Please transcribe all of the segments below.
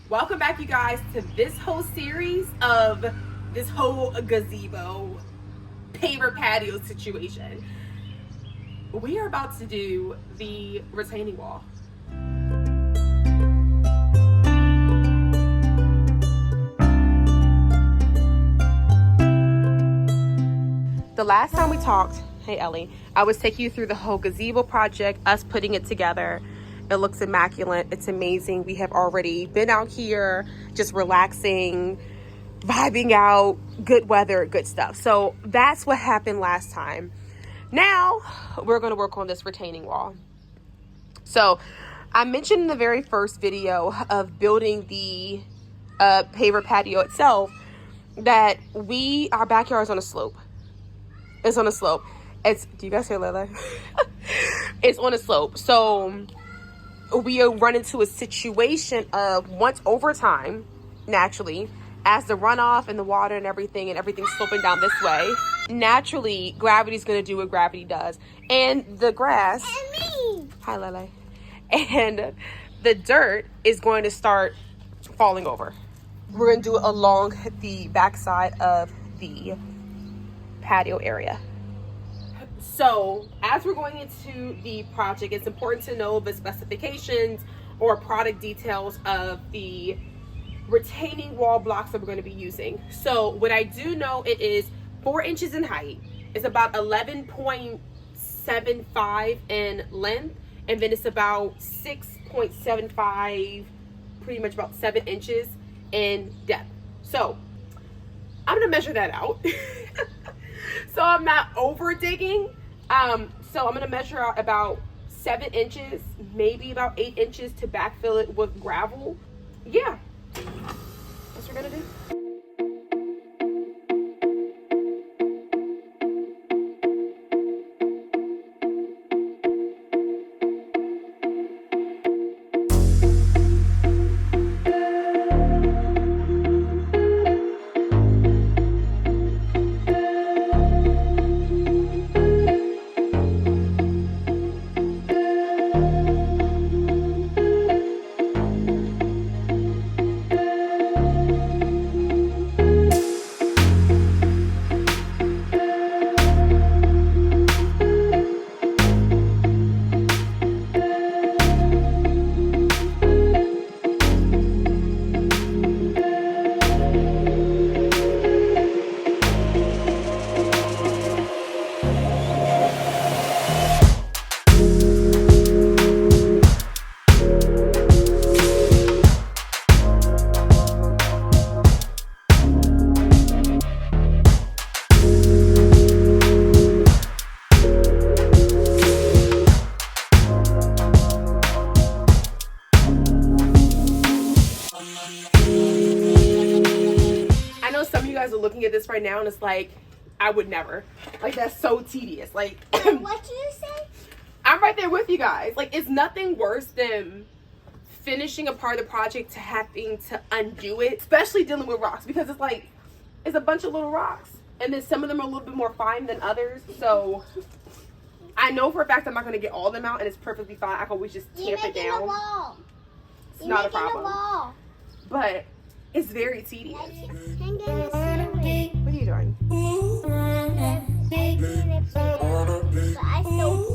Welcome back, you guys, to this whole series of this whole gazebo paver patio situation. We are about to do the retaining wall. The last time we talked, hey Ellie, I was taking you through the whole gazebo project, us putting it together. It looks immaculate. It's amazing. We have already been out here just relaxing, vibing out, good weather, good stuff. So that's what happened last time. Now we're going to work on this retaining wall. So I mentioned in the very first video of building the paver patio itself that our backyard is on a slope. It's on a slope. Do you guys hear Lele? It's on a slope. So we run into a situation of once over time, naturally, as the runoff and the water and everything's sloping down this way, naturally gravity's going to do what gravity does, and the grass hi Lele, and the dirt is going to start falling over. We're going to do it along the backside of the patio area. So as we're going into the project, it's important to know the specifications or product details of the retaining wall blocks that we're going to be using. So what I do know, it is 4 inches in height. It's about 11.75 in length, and then it's about 6.75, pretty much about 7 inches in depth. So I'm going to measure that out. So I'm not over digging. So I'm going to measure out about 7 inches, maybe about 8 inches to backfill it with gravel. Yeah, that's what we're going to do. Looking at this right now and it's like, I would never. Like, that's so tedious. Like, what did you say? I'm right there with you guys. Like, it's nothing worse than finishing a part of the project to having to undo it, especially dealing with rocks, because it's like, it's a bunch of little rocks, and then some of them are a little bit more fine than others. So I know for a fact I'm not going to get all of them out, and it's perfectly fine. I can always just tamp it down. It's not a problem. But it's very tedious. What are you doing? But I still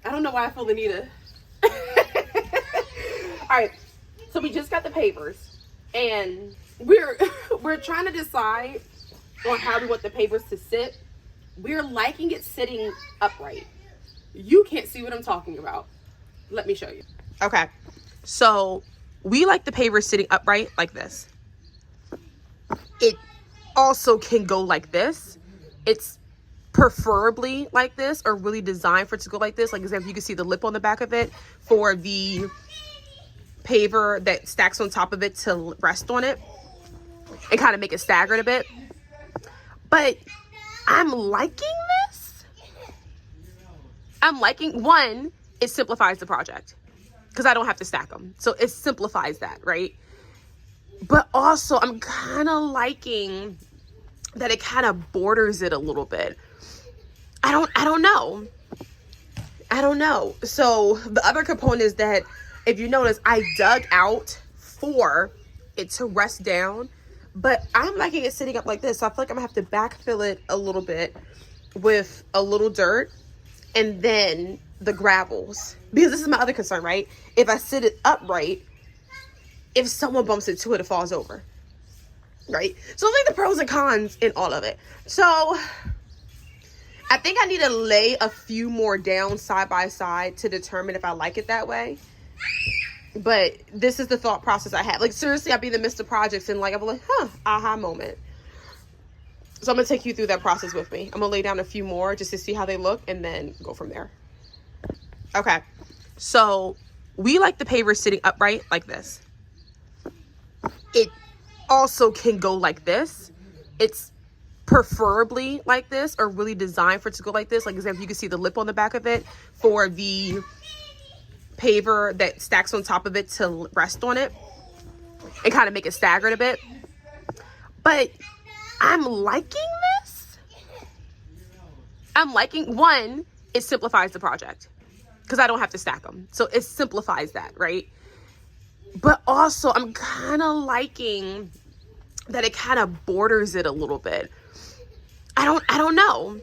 I don't know why I feel the need to All right, so we just got the pavers, and we're we're trying to decide on how we want the pavers to sit. We're liking it sitting upright. You can't see what I'm talking about. Let me show you. Okay, so we like the pavers sitting upright like this. It also can go like this. It's preferably like this, or really designed for it to go like this. Like, example, you can see the lip on the back of it for the paver that stacks on top of it to rest on it and kind of make it staggered a bit. But I'm liking this. I'm liking, one, it simplifies the project because I don't have to stack them. So it simplifies that, right? But also I'm kind of liking that it kind of borders it a little bit. I don't know. So the other component is that if you notice, I dug out for it to rest down, but I'm liking it sitting up like this. So I feel like I'm gonna have to backfill it a little bit with a little dirt and then the gravels, because this is my other concern, right? If I sit it upright, if someone bumps into it, it falls over, right? So I think the pros and cons in all of it. So I think I need to lay a few more down side by side to determine if I like it that way. But this is the thought process I had. Like, seriously, I'd be in the midst of projects and like, I'd be like, aha moment. So I'm going to take you through that process with me. I'm going to lay down a few more just to see how they look and then go from there. Okay. So we like the pavers sitting upright like this. It also can go like this. It's preferably like this, or really designed for it to go like this. Like, example, you can see the lip on the back of it for the paver that stacks on top of it to rest on it and kind of make it staggered a bit. But I'm liking this. I'm liking, one, it simplifies the project because I don't have to stack them. So it simplifies that, right? But also I'm kind of liking that it kind of borders it a little bit. I don't know.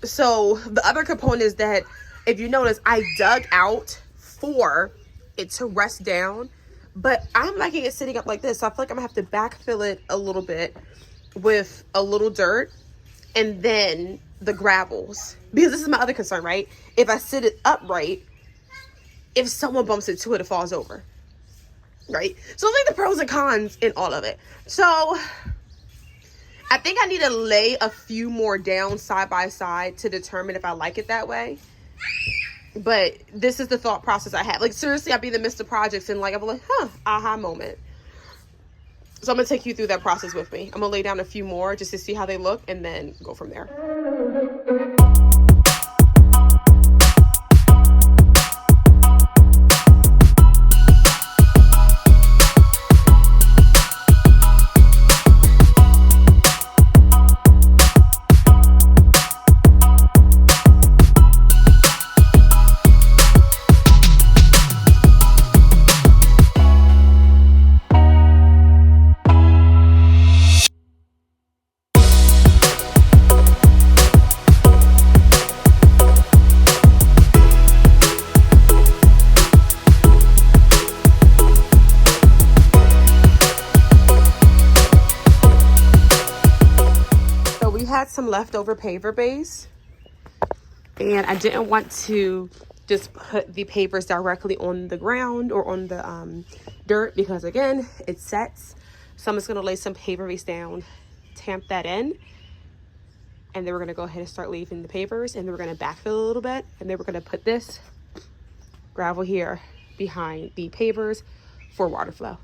So the other component is that if you notice, I dug out for it to rest down, but I'm liking it sitting up like this. So I feel like I'm gonna have to backfill it a little bit with a little dirt and then the gravels, because this is my other concern, right? If I sit it upright, if someone bumps into it, it falls over, right? So I think the pros and cons in all of it. So I think I need to lay a few more down side by side to determine if I like it that way. But this is the thought process I had. Like, seriously, I'd be in the midst of projects and like, I'd be like, aha moment. So I'm going to take you through that process with me. I'm going to lay down a few more just to see how they look and then go from there. Some leftover Paver Base, and I didn't want to just put the pavers directly on the ground or on the dirt because, again, it sets. So I'm just going to lay some Paver Base down, tamp that in, and then we're going to go ahead and start leaving the pavers, and then we're going to backfill a little bit, and then we're going to put this gravel here behind the pavers for water flow.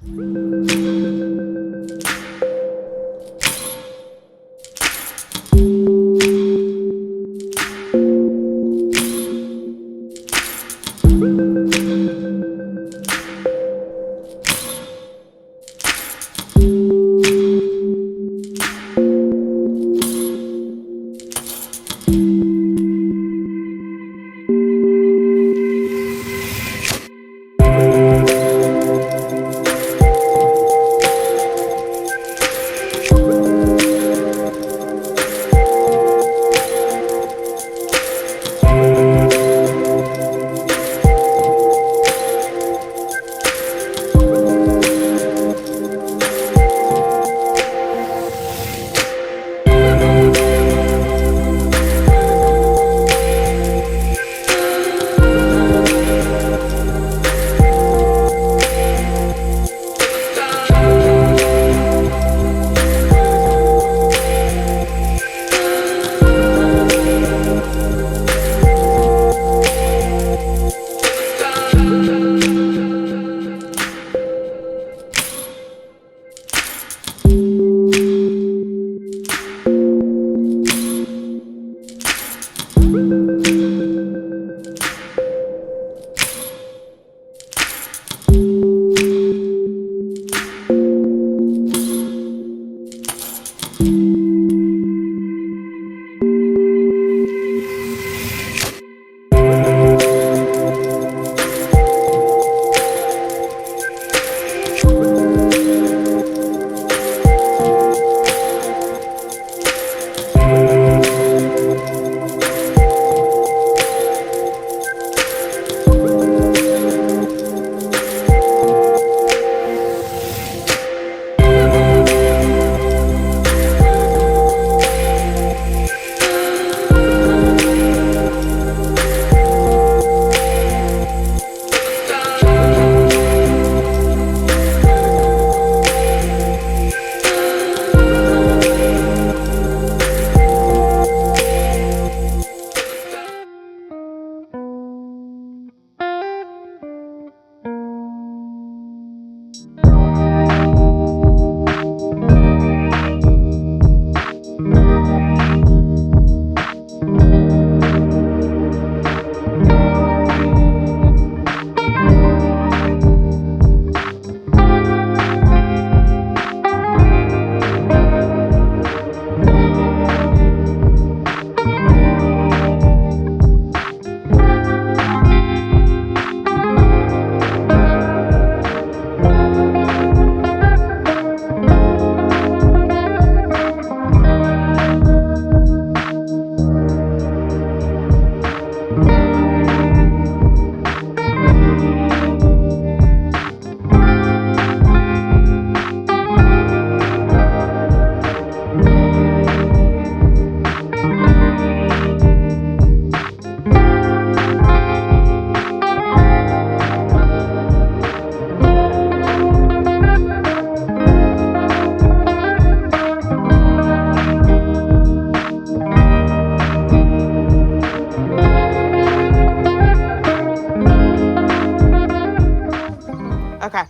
Okay.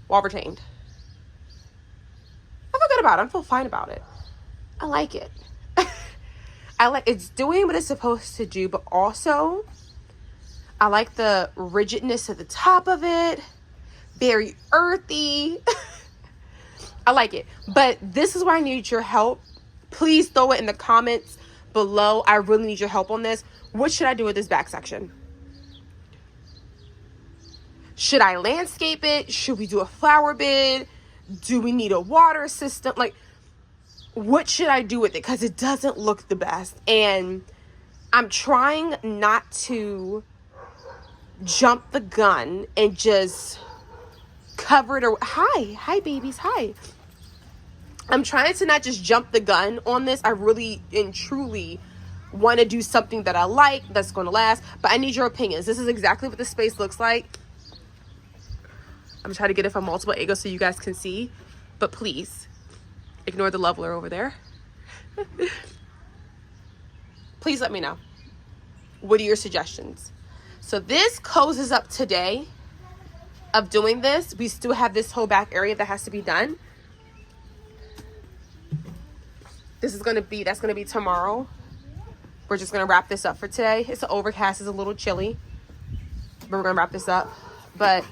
Wall retained. I feel good about it. I feel fine about it. I like it. I like it's doing what it's supposed to do, but also I like the rigidness at the top of it. Very earthy. I like it. But this is where I need your help. Please throw it in the comments below. I really need your help on this. What should I do with this back section? Should I landscape it? Should we do a flower bed? Do we need a water system? Like, what should I do with it? Because it doesn't look the best. And I'm trying not to jump the gun and just cover it. Hi babies, hi. I'm trying to not just jump the gun on this. I really and truly want to do something that I like, that's going to last. But I need your opinions. This is exactly what the space looks like. I'm trying to get it from multiple angles so you guys can see. But please, ignore the leveler over there. Please let me know. What are your suggestions? So this closes up today of doing this. We still have this whole back area that has to be done. That's going to be tomorrow. We're just going to wrap this up for today. It's an overcast. It's a little chilly. But we're going to wrap this up. But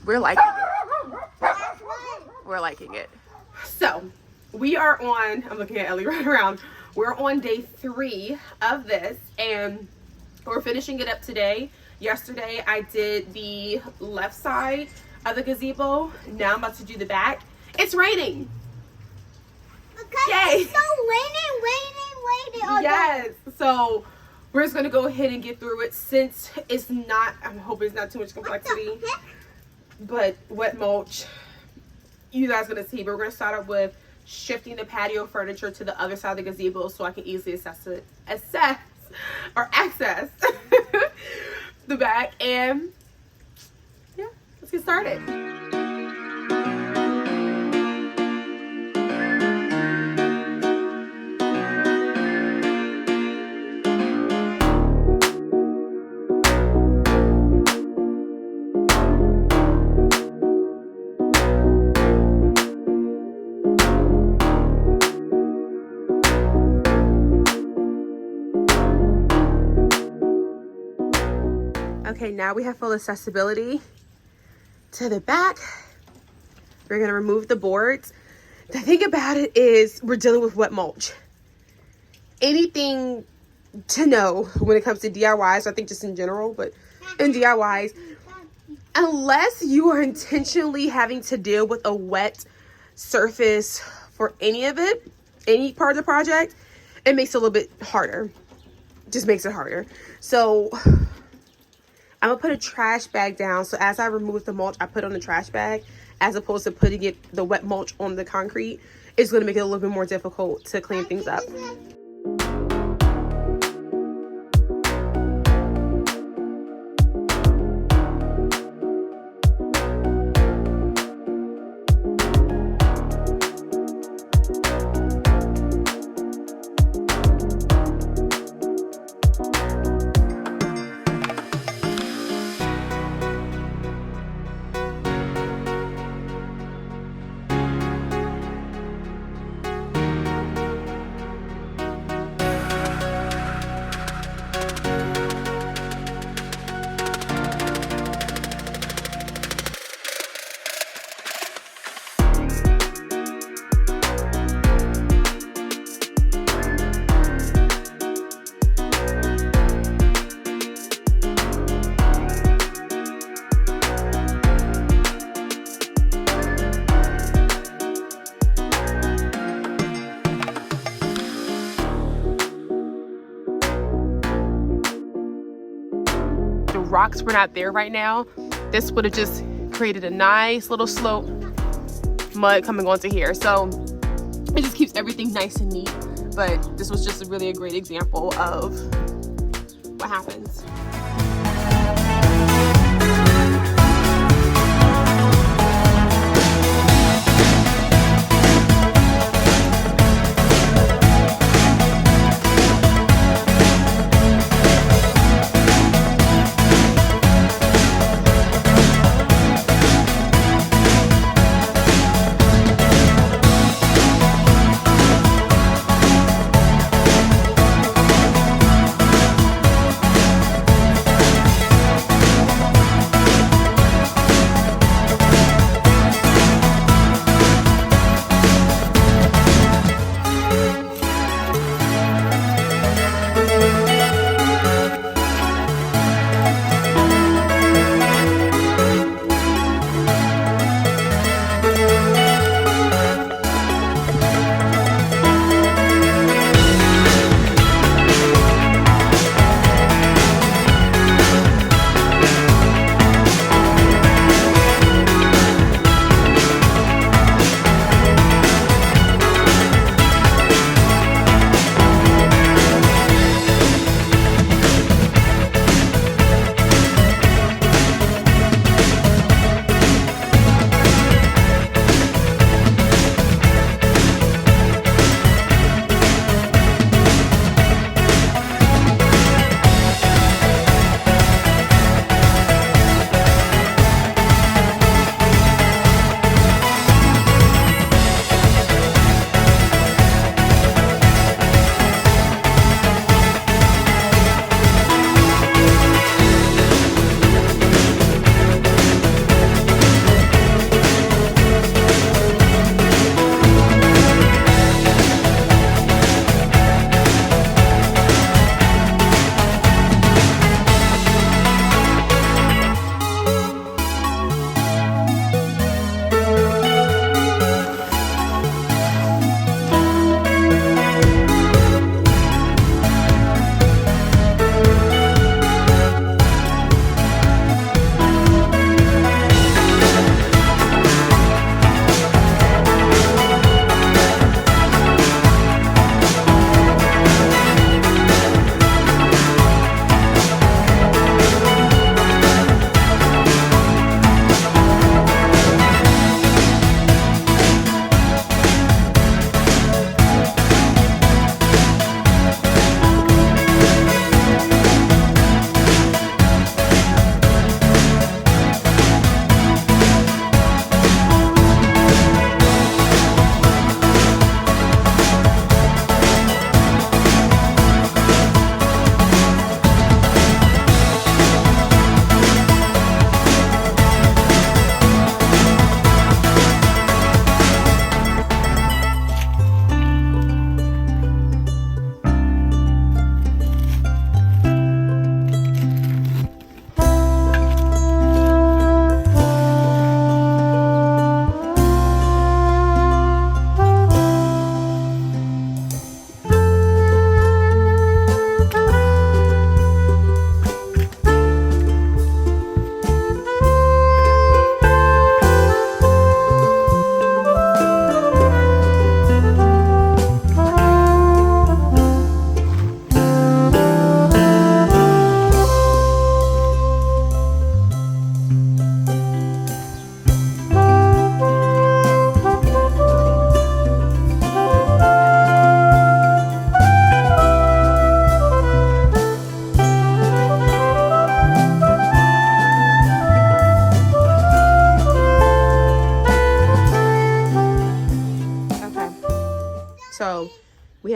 we're liking it. We're liking it. So we are on, I'm looking at Ellie right around. We're on day 3 of this. And we're finishing it up today. Yesterday I did the left side of the gazebo. Now I'm about to do the back. It's raining. Because Yay. it's so raining. Yes. So we're just gonna go ahead and get through it since it's not, I'm hoping it's not too much complexity. But wet mulch, you guys gonna see. But we're gonna start up with shifting the patio furniture to the other side of the gazebo so I can easily access the back. And yeah, let's get started. Okay, now we have full accessibility to the back. We're gonna remove the boards. The thing about it is we're dealing with wet mulch. Anything to know when it comes to DIYs, I think just in general, but in DIYs, unless you are intentionally having to deal with a wet surface for any of it, any part of the project, it makes it a little bit harder. Just makes it harder. So I'm gonna put a trash bag down. So as I remove the mulch, I put on the trash bag as opposed to putting the wet mulch on the concrete. It's gonna make it a little bit more difficult to clean things up. Rocks were not there right now, this would have just created a nice little slope, mud coming onto here. So it just keeps everything nice and neat. But this was just really a great example of what happens.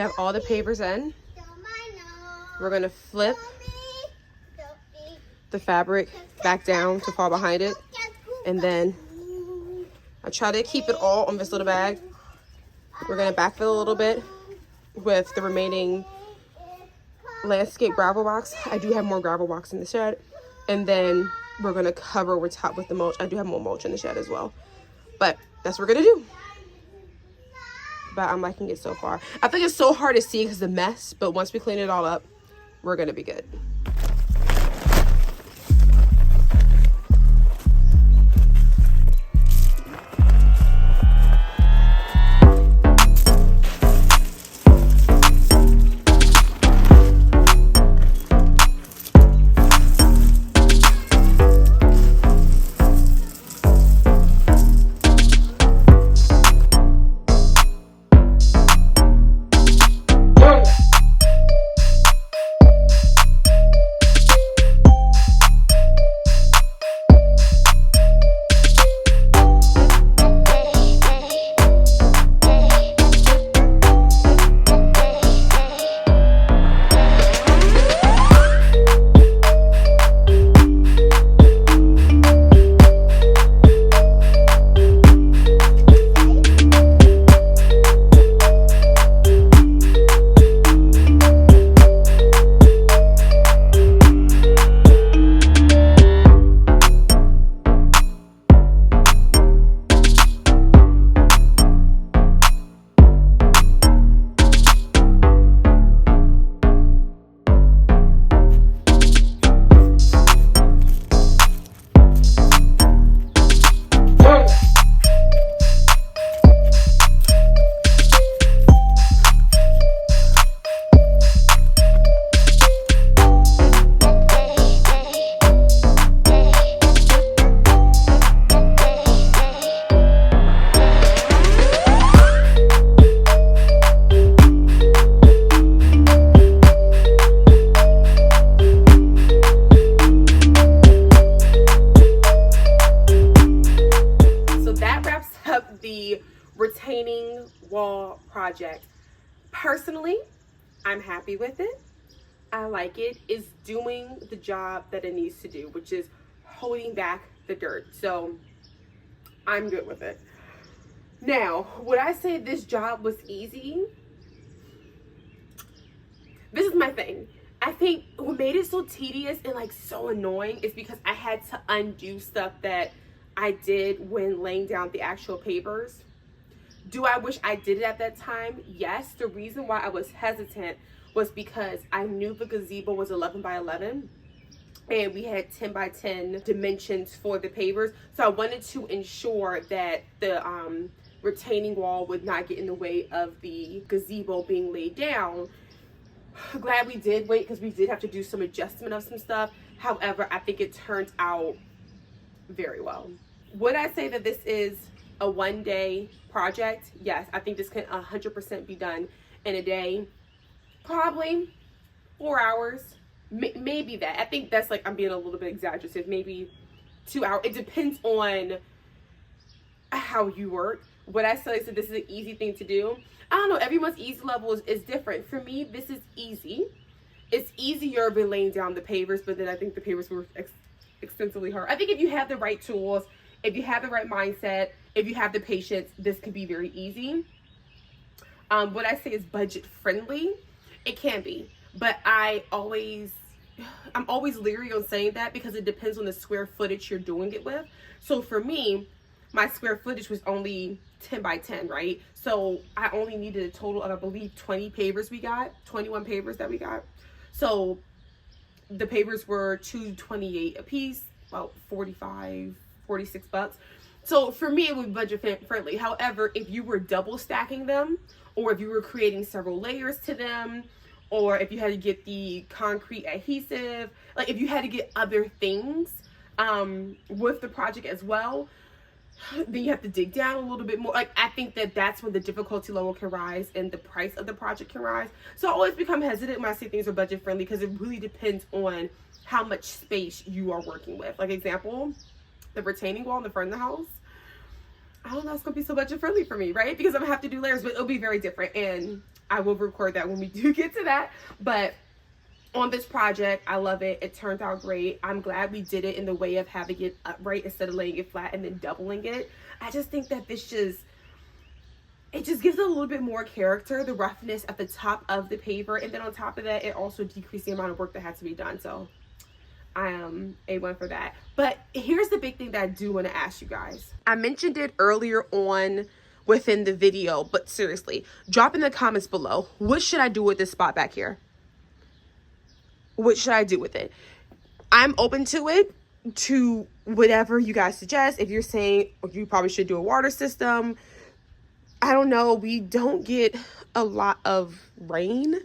have all the pavers in. We're gonna flip the fabric back down to fall behind it. And then I try to keep it all on this little bag. We're gonna backfill a little bit with the remaining landscape gravel box. I do have more gravel box in the shed. And then we're gonna cover over top with the mulch. I do have more mulch in the shed as well. But that's what we're gonna do. But I'm liking it so far. I think it's so hard to see because of the mess, but once we clean it all up, we're gonna be good. Retaining wall project. Personally, I'm happy with it. I like it. It's doing the job that it needs to do, which is holding back the dirt. So I'm good with it. Now, would I say this job was easy? This is my thing. I think what made it so tedious and like so annoying is because I had to undo stuff that I did when laying down the actual pavers. Do I wish I did it at that time? Yes. The reason why I was hesitant was because I knew the gazebo was 11 by 11 and we had 10 by 10 dimensions for the pavers. So I wanted to ensure that the retaining wall would not get in the way of the gazebo being laid down. Glad we did wait because we did have to do some adjustment of some stuff. However, I think it turned out very well. Would I say that this is a one-day project? Yes, I think this can 100% be done in a day. Probably 4 hours, maybe that. I think that's like, I'm being a little bit exaggerative, maybe 2 hours. It depends on how you work. Would I say that this is an easy thing to do? I don't know, everyone's easy level is different. For me, this is easy. It's easier than laying down the pavers, but then I think the pavers were extensively hard. I think if you have the right tools, if you have the right mindset, if you have the patience, this can be very easy. What I say is budget friendly. It can be, but I'm always leery on saying that because it depends on the square footage you're doing it with. So for me, my square footage was only 10 by 10, right? So I only needed a total of, I believe, 21 pavers that we got. So the pavers were $228 a piece, about $46. So for me, it was budget friendly. However, if you were double stacking them, or if you were creating several layers to them, or if you had to get the concrete adhesive, like if you had to get other things with the project as well, then you have to dig down a little bit more. Like, I think that's when the difficulty level can rise and the price of the project can rise. So I always become hesitant when I say things are budget friendly because it really depends on how much space you are working with. Like, example, the retaining wall in the front of the house, I don't know, it's gonna be so budget friendly for me, right? Because I'm gonna have to do layers, but it'll be very different. And I will record that when we do get to that. But on this project, I love it. It turned out great. I'm glad we did it in the way of having it upright instead of laying it flat and then doubling it. I just think that it just gives it a little bit more character, the roughness at the top of the paver. And then on top of that, it also decreased the amount of work that had to be done. So I am A1 for that. But here's the big thing that I do want to ask you guys. I mentioned it earlier on within the video, but seriously, drop in the comments below. What should I do with this spot back here? What should I do with it? I'm open to it, to whatever you guys suggest. If you're saying you probably should do a water system, I don't know. We don't get a lot of rain.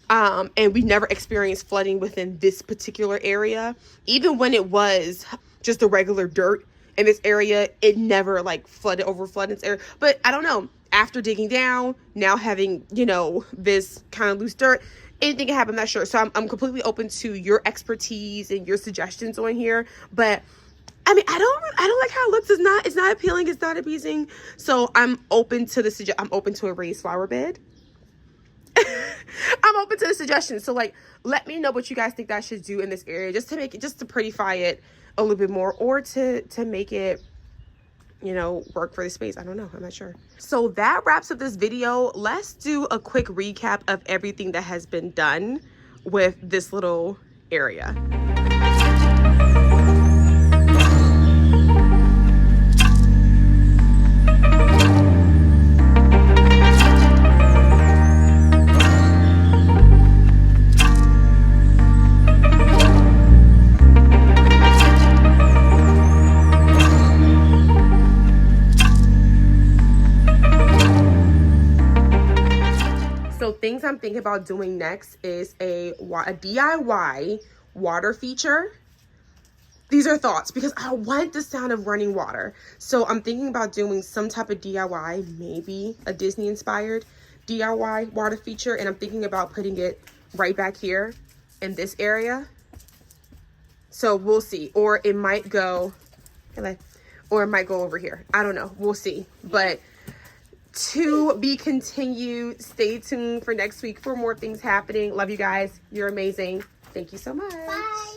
And we never experienced flooding within this particular area. Even when it was just the regular dirt in this area, it never like overflooded this area. But I don't know, after digging down, now having, you know, this kind of loose dirt, anything can happen, I'm not sure. So I'm completely open to your expertise and your suggestions on here. But I mean, I don't like how it looks. It's not appealing. It's not appeasing. So I'm open to I'm open to a raised flower bed. I'm open to the suggestions. So like, let me know what you guys think that I should do in this area, just to make it, just to prettify it a little bit more, or to make it, you know, work for the space. I don't know. I'm not sure. So that wraps up this video. Let's do a quick recap of everything that has been done with this little area. So things I'm thinking about doing next is a DIY water feature. These are thoughts because I want the sound of running water. So I'm thinking about doing some type of DIY, maybe a Disney inspired DIY water feature. And I'm thinking about putting it right back here in this area. So we'll see. Or it might go over here. I don't know. We'll see. But to be continued. Stay tuned for next week for more things happening. Love you guys. You're amazing. Thank you so much. Bye.